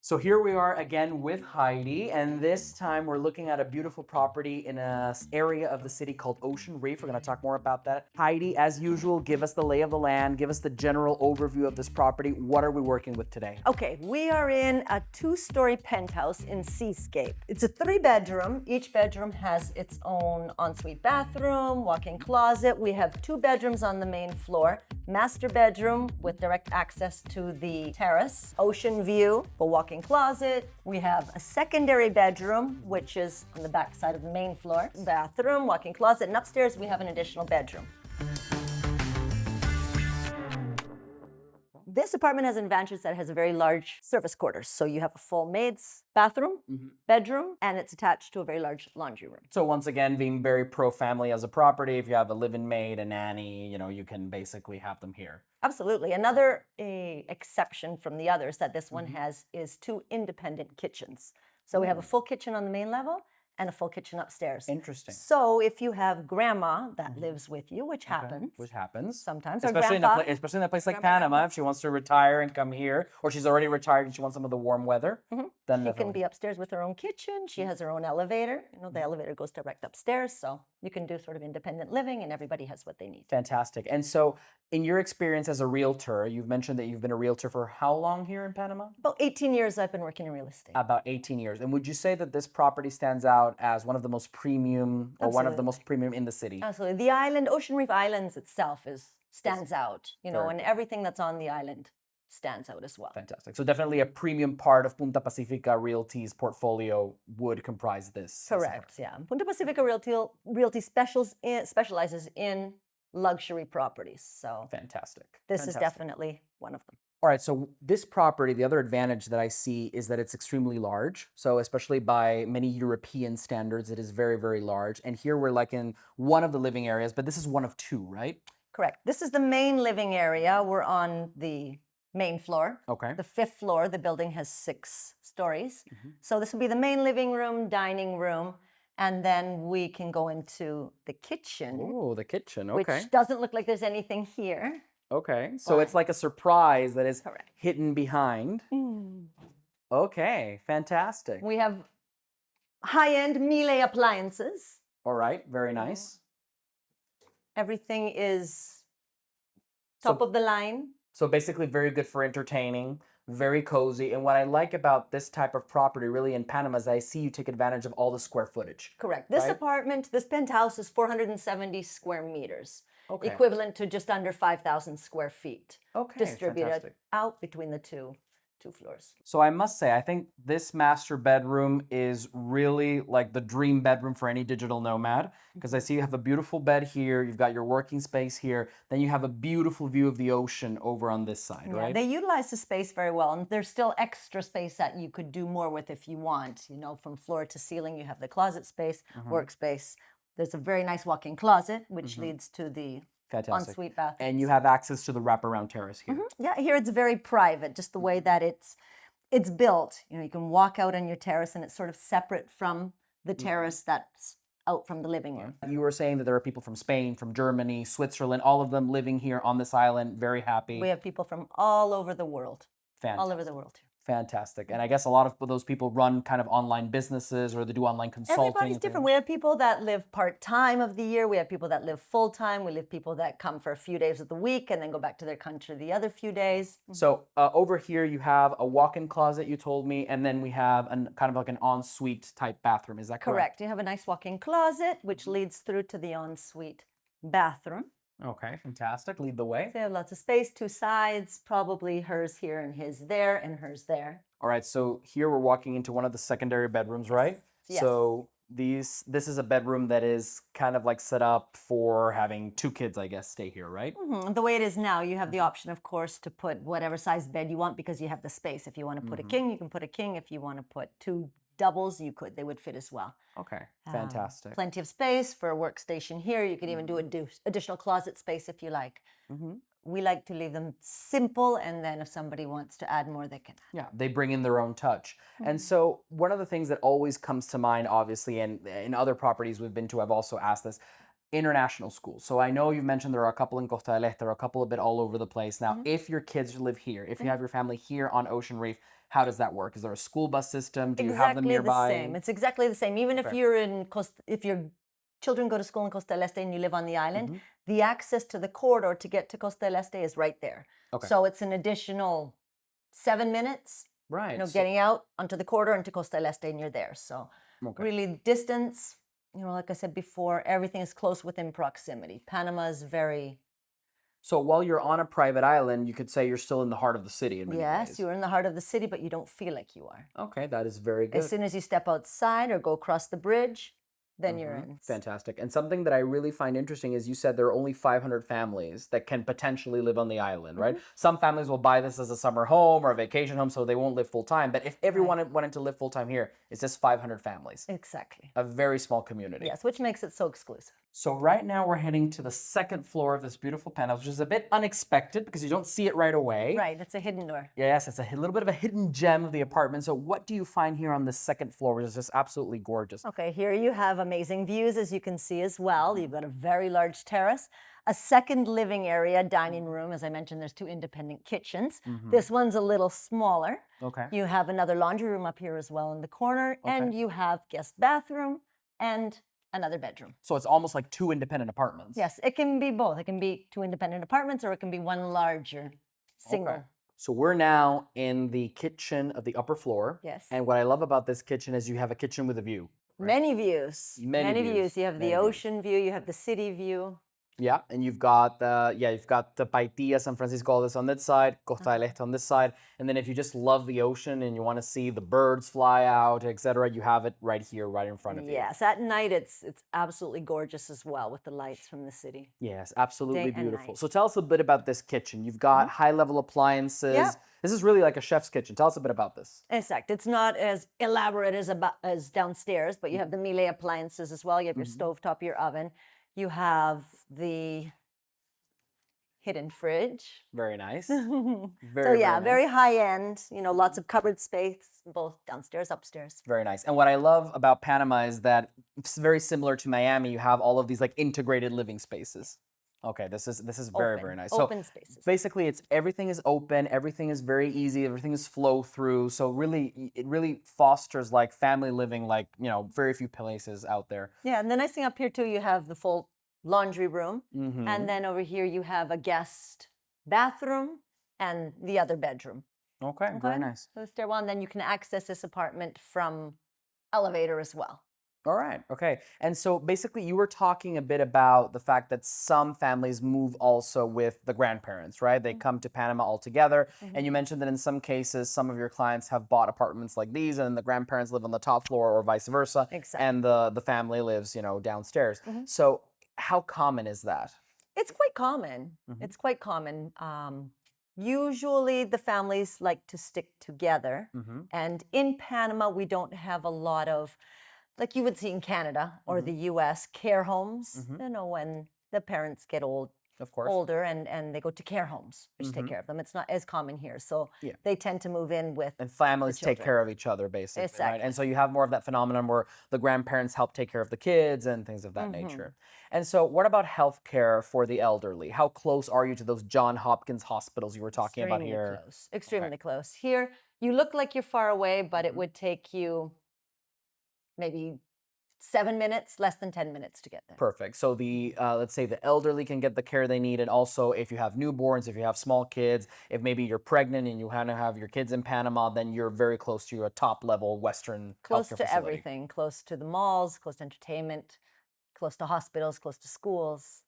So here we are again with Heidi, and this time we're looking at a beautiful property in a area of the city called Ocean Reef. We're going to talk more about that. Heidi, as usual, give us the lay of the land, give us the general overview of this property. What are we working with today? Okay, we are in a two-story penthouse in Seascape. It's a three-bedroom. Each bedroom has its own ensuite bathroom, walk-in closet. We have two bedrooms on the main floor, master bedroom with direct access to the terrace, ocean view, a walk-in closet. We have a secondary bedroom, which is on the back side of the main floor, bathroom, walk-in closet, and upstairs we have an additional bedroom. This apartment has an advantage that it has a very large service quarters. So you have a full maid's bathroom, bedroom, and it's attached to a very large laundry room. So once again, being very pro-family as a property, if you have a live-in maid, a nanny, you can basically have them here. Absolutely. Another exception from the others that this one has is two independent kitchens. So we have a full kitchen on the main level and a full kitchen upstairs. Interesting. So if you have grandma that lives with you, which happens sometimes, or Especially grandpa, especially in a place like grandma, Panama, if she wants to retire and come here, or she's already retired and she wants some of the warm weather, then she can definitely. be upstairs with her own kitchen. She has her own elevator. The elevator goes direct upstairs, so you can do sort of independent living, and everybody has what they need. Fantastic. And so, in your experience as a realtor, you've mentioned that you've been a realtor for how long here in Panama? About 18 years I've been working in real estate. About 18 years. And would you say that this property stands out as one of the most premium or one of the Absolutely. most premium in the city? Absolutely. The island, Ocean Reef Islands itself stands out, very and everything that's on the island stands out as well. Fantastic. So definitely a premium part of Punta Pacifica Realty's portfolio would comprise this. Correct, yeah. Punta Pacifica Realty specializes in luxury properties. So Fantastic. this Fantastic. is definitely one of them. All right, so this property, the other advantage that I see is that it's extremely large. So especially by many European standards, it is very, very large. And here we're like in one of the living areas, but this is one of two, right? Correct. This is the main living area. We're on the main floor. Okay. The fifth floor, the building has 6 stories. So this will be the main living room, dining room, and then we can go into the kitchen, Oh, the kitchen. Okay. which doesn't look like there's anything here. Okay. So it's like a surprise that is Correct. hidden behind. Okay. Fantastic. We have high-end Miele appliances. All right. Very nice. Everything is top of the line. So basically very good for entertaining, very cozy. And what I like about this type of property really in Panama is I see you take advantage of all the square footage. Correct. This Right. apartment, this penthouse is 470 square meters, Okay. equivalent to just under 5,000 square feet, Okay. distributed Fantastic. out between the two floors. So I must say, I think this master bedroom is really like the dream bedroom for any digital nomad because I see you have a beautiful bed here, you've got your working space here, then you have a beautiful view of the ocean over on this side, Yeah, right? they utilize the space very well, and there's still extra space that you could do more with if you want. From floor to ceiling, you have the closet space, workspace. There's a very nice walk-in closet, which leads to the Fantastic. ensuite bathroom. And you have access to the wraparound terrace here. Yeah, here it's very private, just the way that it's built. You can walk out on your terrace, and it's sort of separate from the terrace that's out from the living room. You were saying that there are people from Spain, from Germany, Switzerland, all of them living here on this island, very happy. We have people from all over the world. Fantastic. All over the world. Fantastic. And I guess a lot of those people run kind of online businesses or they do online consulting. Everybody's and different. things. We have people that live part-time of the year. We have people that live full-time. We have people that come for a few days of the week and then go back to their country the other few days. So over here you have a walk-in closet, you told me, and then we have kind of like an ensuite type bathroom. Is that correct? Correct. You have a nice walk-in closet, which leads through to the ensuite bathroom. Okay, fantastic. Lead the way. So you have lots of space, 2 sides, probably hers here and his there and hers there. All right, so here we're walking into one of the secondary bedrooms, right? Yes. So this is a bedroom that is kind of like set up for having 2 kids, I guess, stay here, right? The way it is now, you have the option, of course, to put whatever size bed you want because you have the space. If you want to put a king, you can put a king. If you want to put 2 doubles, you could. They would fit as well. Okay, fantastic. Plenty of space for a workstation here. You could even do additional closet space if you like. We like to leave them simple, and then if somebody wants to add more, they can add. Yeah, they bring in their own touch. And so one of the things that always comes to mind, obviously, and in other properties we've been to, I've also asked this, international schools. So I know you've mentioned there are a couple in Costa del Este, there are a couple a bit all over the place. Now, if your kids live here, if you have your family here on Ocean Reef, how does that work? Is there a school bus system? Do you have them Exactly the nearby? same. It's exactly the same. Even if Okay. you're in if your children go to school in Costa del Este and you live on the island, Mm-hmm. the access to the corridor to get to Costa del Este is right there. Okay. So it's an additional 7 minutes, Right. getting out onto the corridor into Costa del Este and you're there. So really distance, like I said before, everything is close within proximity. Panama is very... So while you're on a private island, you could say you're still in the heart of the city in many Yes, ways. you're in the heart of the city, but you don't feel like you are. Okay, that is very good. As soon as you step outside or go across the bridge, then you're in. Fantastic. And something that I really find interesting is you said there are only 500 families that can potentially live on the island, right? Some families will buy this as a summer home or a vacation home, so they won't live full time. But if everyone wanted to live full time here, it's just 500 families. Exactly. A very small community. Yes, which makes it so exclusive. So right now we're heading to the second floor of this beautiful penthouse, which is a bit unexpected because you don't see it right away. Right, it's a hidden door. Yes, it's a little bit of a hidden gem of the apartment. So what do you find here on the second floor, which is just absolutely gorgeous? Okay, here you have amazing views, as you can see as well. You've got a very large terrace, a second living area, dining room. As I mentioned, there's 2 independent kitchens. This one's a little smaller. Okay. You have another laundry room up here as well in the corner, and you have guest bathroom and another bedroom. So it's almost like 2 independent apartments. Yes, it can be both. It can be 2 independent apartments, or it can be one larger single. Okay. So we're now in the kitchen of the upper floor. Yes. And what I love about this kitchen is you have a kitchen with a view. Many views. Many views. You have Many the views. ocean view, you have the city view. Yeah, and you've got the Paitilla, San Francisco, all this on this side, Costa del Este on this side, and then if you just love the ocean and you want to see the birds fly out, etc., you have it right here, right in front of you. Yes, at night it's absolutely gorgeous as well with the lights from the city. Yes, absolutely Day and beautiful. night. So tell us a bit about this kitchen. You've got high-level appliances. Yep. This is really like a chef's kitchen. Tell us a bit about this. Exact. It's not as elaborate as downstairs, but you have the Miele appliances as well. You have your stovetop, your oven. You have the hidden fridge. Very nice. So Very yeah, nice. very high end, lots of cupboard space, both downstairs, upstairs. Very nice. And what I love about Panama is that it's very similar to Miami. You have all of these like integrated living spaces. Okay, this is very, very nice. Open so spaces. basically everything is open, everything is very easy, everything is flow through. So really it really fosters like family living, like, very few places out there. Yeah, and the nice thing up here too, you have the full laundry room. Mm-hmm. And then over here you have a guest bathroom and the other bedroom. Okay, very nice. So the stairwell, and then you can access this apartment from elevator as well. All right. Okay. And so basically you were talking a bit about the fact that some families move also with the grandparents, right? They come to Panama all together. And you mentioned that in some cases, some of your clients have bought apartments like these and the grandparents live on the top floor or vice versa. Exactly. And the family lives, downstairs. So how common is that? It's quite common. It's quite common. Usually the families like to stick together. And in Panama, we don't have a lot of, like you would see in Canada or the US, care homes, when the parents get Of course. older and they go to care homes, which take care of them. It's not as common here. So Yeah. they tend to move in with And families take children. care of each other, basically, right? Exactly. And so you have more of that phenomenon where the grandparents help take care of the kids and things of that nature. And so what about healthcare for the elderly? How close are you to those John Hopkins hospitals you were talking about here? Close. Extremely close. Here, you look like you're far away, but it would take you maybe 7 minutes, less than 10 minutes to get there. Perfect. So the let's say the elderly can get the care they need, and also if you have newborns, if you have small kids, if maybe you're pregnant and you want to have your kids in Panama, then you're very close to a top level Western Close healthcare to facility. everything, close to the malls, close to entertainment, close to hospitals, close to schools,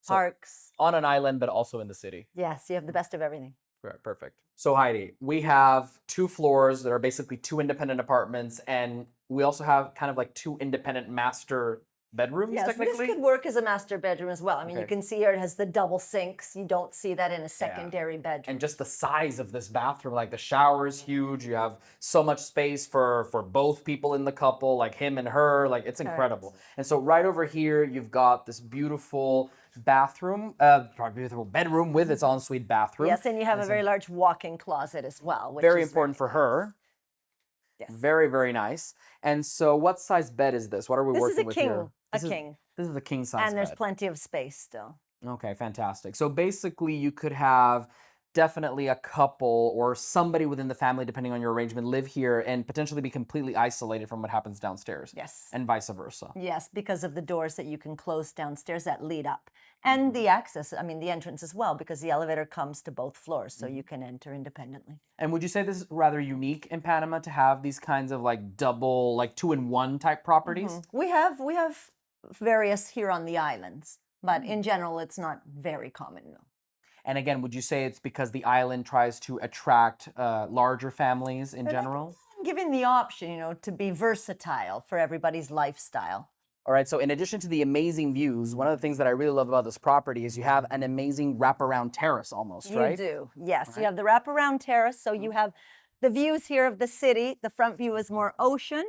So parks. on an island, but also in the city. Yes, you have the best of everything. Right, perfect. So Heidi, we have 2 floors that are basically 2 independent apartments, and we also have kind of like 2 independent master bedrooms, Yes, this technically. could work as a master bedroom as well. I mean, you Okay. can see here it has the double sinks. You don't see that in a secondary bedroom. And just the size of this bathroom, like the shower is huge. You have so much space for both people in the couple, like him and her. Like it's incredible. And so right over here, you've got this beautiful bathroom, beautiful bedroom with its ensuite bathroom. Yes, and you have a very large walk-in closet as well. Which Very is important for her. Yes. Very, very nice. And so what size bed is this? What are we This is working a with king. here? A king. This is a king size And there's bed. plenty of space still. Okay, fantastic. So basically, you could have definitely a couple or somebody within the family, depending on your arrangement, live here and potentially be completely isolated from what happens downstairs. Yes. And vice versa. Yes, because of the doors that you can close downstairs that lead up. And the access, I mean, the entrance as well, because the elevator comes to both floors, so you can enter independently. And would you say this is rather unique in Panama to have these kinds of like double, like 2-in-1 type properties? We have various here on the islands, but in general, it's not very common, no. And again, would you say it's because the island tries to attract larger families in general? Giving the option, to be versatile for everybody's lifestyle. All right, so in addition to the amazing views, one of the things that I really love about this property is you have an amazing wraparound terrace almost, right? You do, yes. You have the wraparound terrace, so you have the views here of the city. The front view is more ocean,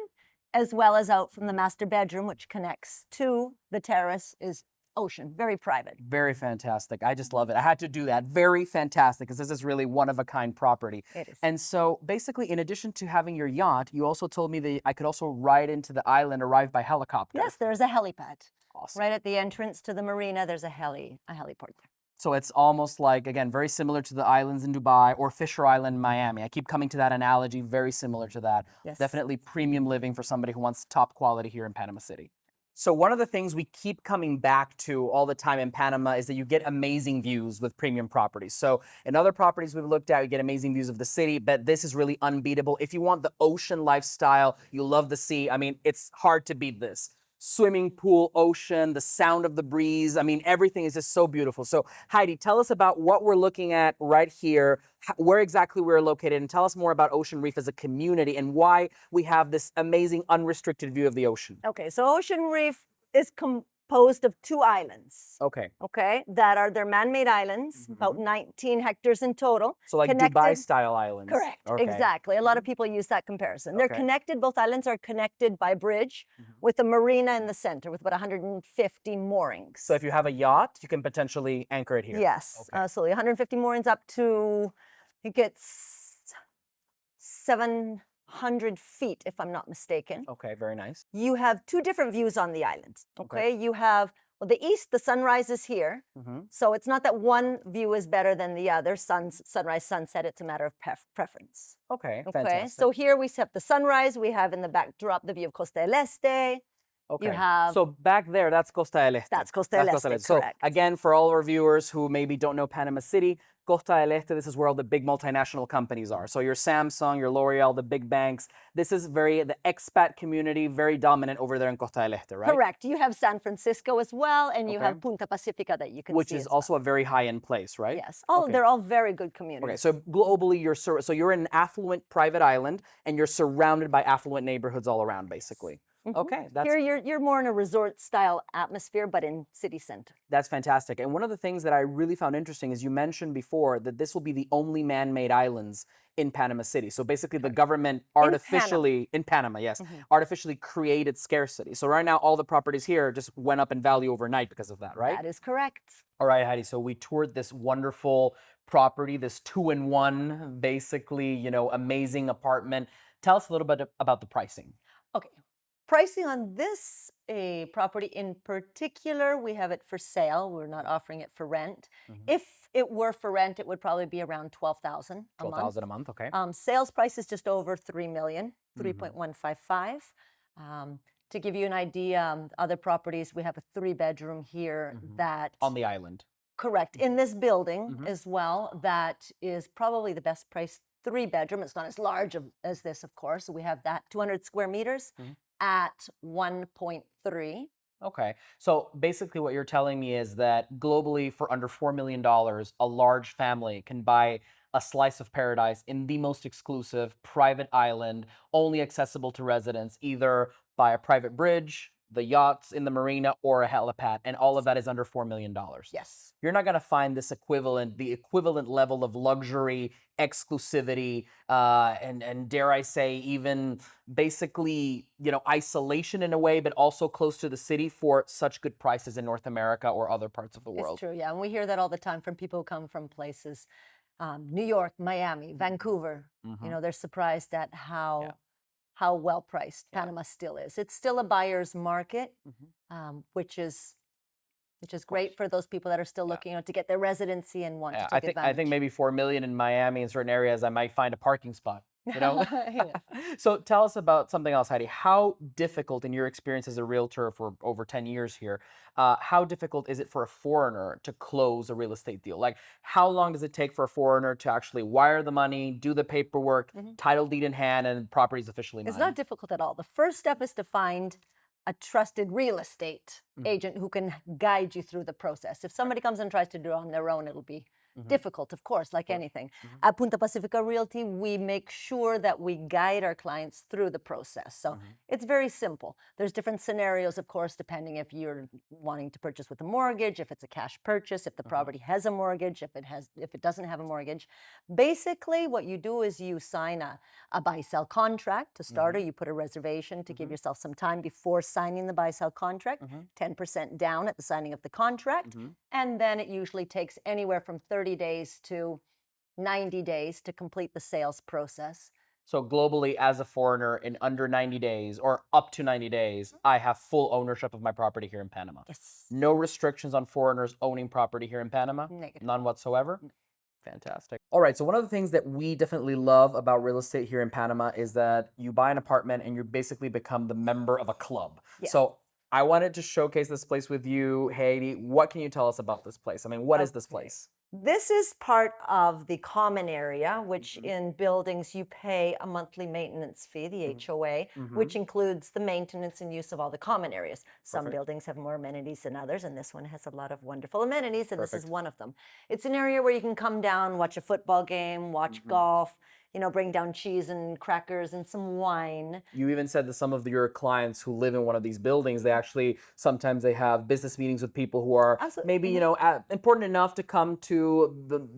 as well as out from the master bedroom, which connects to the terrace, is ocean, very private. Very fantastic. I just love it. I had to do that. Very fantastic, because this is really one-of-a-kind property. It is. And so basically, in addition to having your yacht, you also told me that I could also ride into the island, arrive by helicopter. Yes, there's a helipad. Awesome. Right at the entrance to the marina, there's a heliport there. So it's almost like, again, very similar to the islands in Dubai or Fisher Island, Miami. I keep coming to that analogy, very similar to that. Yes. Definitely premium living for somebody who wants top quality here in Panama City. So one of the things we keep coming back to all the time in Panama is that you get amazing views with premium properties. So in other properties we've looked at, you get amazing views of the city, but this is really unbeatable. If you want the ocean lifestyle, you love the sea, I mean, it's hard to beat this. Swimming pool, ocean, the sound of the breeze. I mean, everything is just so beautiful. So Heidi, tell us about what we're looking at right here, where exactly we're located, and tell us more about Ocean Reef as a community and why we have this amazing unrestricted view of the ocean. Okay, so Ocean Reef is composed of 2 islands. Okay. Okay, that are their man-made islands, about 19 hectares in total. So like Dubai-style islands. Correct, Okay. exactly. A lot of people use that comparison. They're Okay. connected, both islands are connected by bridge with a marina in the center with about 150 moorings. So if you have a yacht, you can potentially anchor it here. Yes, Okay. absolutely. 150 moorings up to, I think it's 700 feet, if I'm not mistaken. Okay, very nice. You have 2 different views on the island. Okay, you have, well, the east, the sunrise is here. So it's not that one view is better than the other, sunrise, sunset, it's a matter of preference. Okay, Okay, fantastic. so here we have the sunrise, we have in the backdrop the view of Costa del Este. Okay. You have, So back there, that's Costa del Este. That's Costa del Este, So correct. again, for all our viewers who maybe don't know Panama City, Costa del Este, this is where all the big multinational companies are. So your Samsung, your L'Oreal, the big banks. This is the expat community, very dominant over there in Costa del Este, right? correct, you have San Francisco as well, and you Okay. have Punta Pacifica that you can Which see is as also a very high-end place, right? well. Yes, Okay. they're all very good Okay, communities. so globally, you're in an affluent private island, and you're surrounded by affluent neighborhoods all around, basically. Okay, Here you're more in a resort style atmosphere, but in city center. that's fantastic. And one of the things that I really found interesting is you mentioned before that this will be the only man-made islands in Panama City. So basically, the government artificially in Panama, yes, artificially created scarcity. So right now, all the properties here just went up in value overnight because of that, right? That is correct. All right, Heidi. So we toured this wonderful property, this 2-in-1, basically, amazing apartment. Tell us a little bit about the pricing. Okay. Pricing on this property in particular, we have it for sale. We're not offering it for rent. If it were for rent, it would probably be around $12,000 a month. $12,000 a month, okay. Sales price is just over $3 million, 3.155. To give you an idea, other properties, we have a 3-bedroom here that On the island. correct in this building as well. That is probably the best priced 3-bedroom. It's not as large as this, of course. We have that 200 square meters at 1.3. Okay. So basically what you're telling me is that globally for under $4 million, a large family can buy a slice of paradise in the most exclusive private island, only accessible to residents, either by a private bridge, the yachts in the marina, or a helipad, and all of that is under $4 million. Yes. You're not going to find the equivalent level of luxury, exclusivity, and dare I say, even basically, isolation in a way, but also close to the city for such good prices in North America or other parts of the world. It's true, yeah. And we hear that all the time from people who come from places, New York, Miami, Vancouver. They're surprised at how how well priced Panama still is. It's still a buyer's market, which is great for those people that are still looking to get their residency and want to take advantage. I think maybe 4 million in Miami in certain areas, I might find a parking spot. You know? So tell us about something else, Heidi. How difficult, in your experience as a realtor for over 10 years here, how difficult is it for a foreigner to close a real estate deal? Like, how long does it take for a foreigner to actually wire the money, do the paperwork, title deed in hand, and property is officially mine? It's not difficult at all. The first step is to find a trusted real estate agent who can guide you through the process. If somebody comes and tries to do it on their own, it'll be difficult, of course, like anything. At Punta Pacifica Realty, we make sure that we guide our clients through the process. So it's very simple. There's different scenarios, of course, depending if you're wanting to purchase with a mortgage, if it's a cash purchase, if the property has a mortgage, if it doesn't have a mortgage. Basically, what you do is you sign a buy-sell contract to start, or you put a reservation to give yourself some time before signing the buy-sell contract, 10% down at the signing of the contract, and then it usually takes anywhere from 30 days to 90 days to complete the sales process. So globally, as a foreigner, in under 90 days or up to 90 days, I have full ownership of my property here in Panama. Yes. No restrictions on foreigners owning property here in Panama? Negative. None whatsoever? Fantastic. All right, so one of the things that we definitely love about real estate here in Panama is that you buy an apartment and you basically become the member of a club. Yes. So I wanted to showcase this place with you, Heidi. What can you tell us about this place? I mean, what is this place? This is part of the common area, which in buildings you pay a monthly maintenance fee, the HOA, which includes the maintenance and use of all the common areas. Some buildings have more amenities than others, and this one has a lot of wonderful amenities, and this is one of them. It's an area where you can come down, watch a football game, watch golf, you know, bring down cheese and crackers and some wine. You even said that some of your clients who live in one of these buildings, they actually, sometimes they have business meetings with people who are maybe, you know, important enough to come to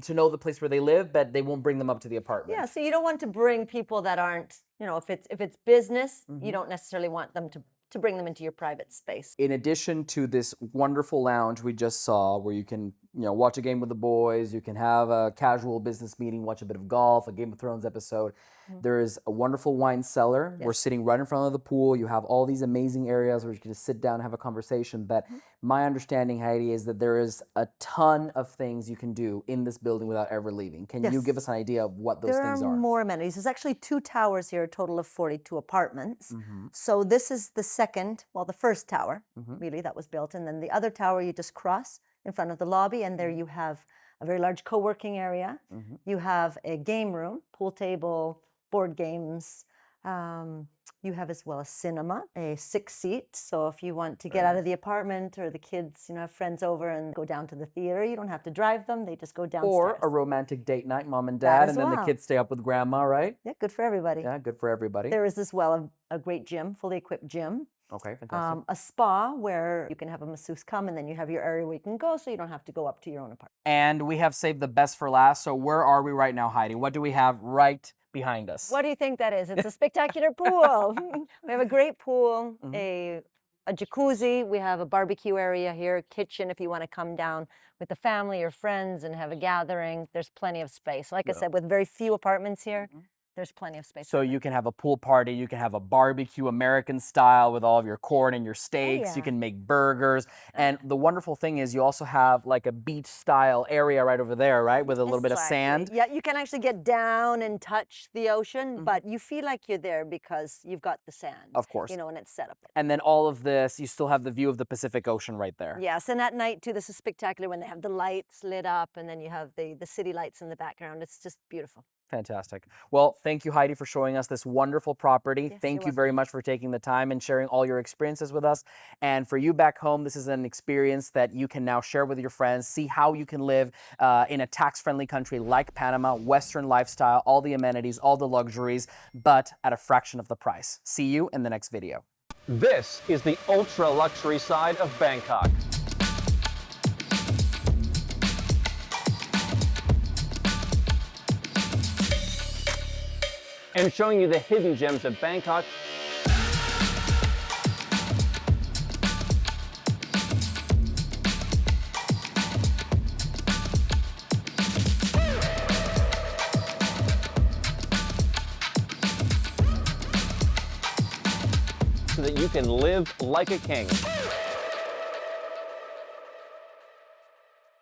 know the place where they live, but they won't bring them up to the apartment. Yeah, so you don't want to bring people that aren't, you know, if it's business, you don't necessarily want them to bring them into your private space. In addition to this wonderful lounge we just saw where you can, you know, watch a game with the boys, you can have a casual business meeting, watch a bit of golf, a Game of Thrones episode. There is a wonderful wine cellar. We're sitting right in front of the pool. You have all these amazing areas where you can just sit down and have a conversation. But my understanding, Heidi, is that there is a ton of things you can do in this building without ever leaving. Can you give us an idea of what those things are? There are more amenities. There's actually 2 towers here, a total of 42 apartments. So this is the second, well, the first tower, really, that was built. And then the other tower you just cross in front of the lobby, and there you have a very large co-working area. You have a game room, pool table, board games. You have as well a cinema, a 6-seat. So if you want to get out of the apartment or the kids, you know, have friends over and go down to the theater, you don't have to drive them. They just go downstairs. Or a romantic date night, mom and dad, and then the kids stay up with grandma, right? Yeah, good for everybody. Yeah, good for everybody. There is as well a great gym, fully equipped gym. Okay, fantastic. A spa where you can have a masseuse come, and then you have your area where you can go, so you don't have to go up to your own apartment. And we have saved the best for last. So where are we right now, Heidi? What do we have right behind us? What do you think that is? It's a spectacular pool. We have a great pool, a jacuzzi. We have a barbecue area here, kitchen if you want to come down with the family or friends and have a gathering. There's plenty of space. Like I said, with very few apartments here, there's plenty of space. So you can have a pool party, you can have a barbecue American style with all of your corn and your steaks, you can make burgers. And the wonderful thing is you also have like a beach style area right over there, right? With a little bit of sand. Yeah, you can actually get down and touch the ocean, but you feel like you're there because you've got the sand. Of course. You know, and it's set up there. And then all of this, you still have the view of the Pacific Ocean right there. Yes, and at night too, this is spectacular when they have the lights lit up and then you have the city lights in the background. It's just beautiful. Fantastic. Well, thank you, Heidi, for showing us this wonderful property. Yes, thank you very much for taking the time and sharing all your experiences with us. And for you back home, this is an experience that you can now share with your friends, see how you can live in a tax-friendly country like Panama, Western lifestyle, all the amenities, all the luxuries, but at a fraction of the price. See you in the next video. This is the ultra-luxury side of Bangkok. And showing you the hidden gems of Bangkok. you can live like a king.